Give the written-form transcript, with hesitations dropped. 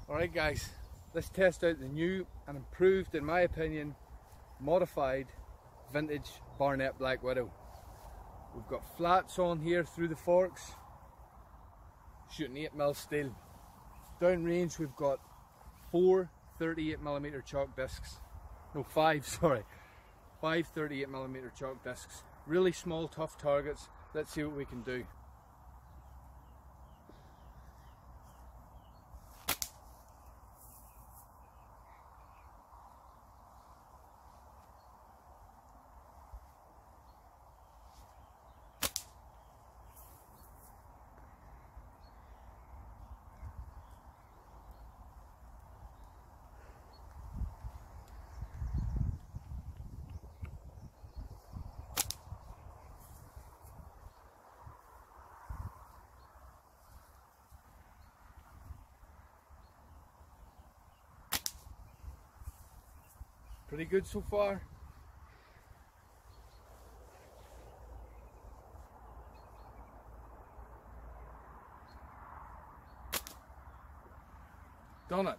Alright guys, let's test out the new and improved, in my opinion, modified vintage Barnett Black Widow. We've got flats on here through the forks, shooting 8mm steel. Downrange we've got 4 38mm chalk discs. No, 5 sorry. 5 38mm chalk discs. Really small, tough targets. Let's see what we can do. Pretty good so far. Done it.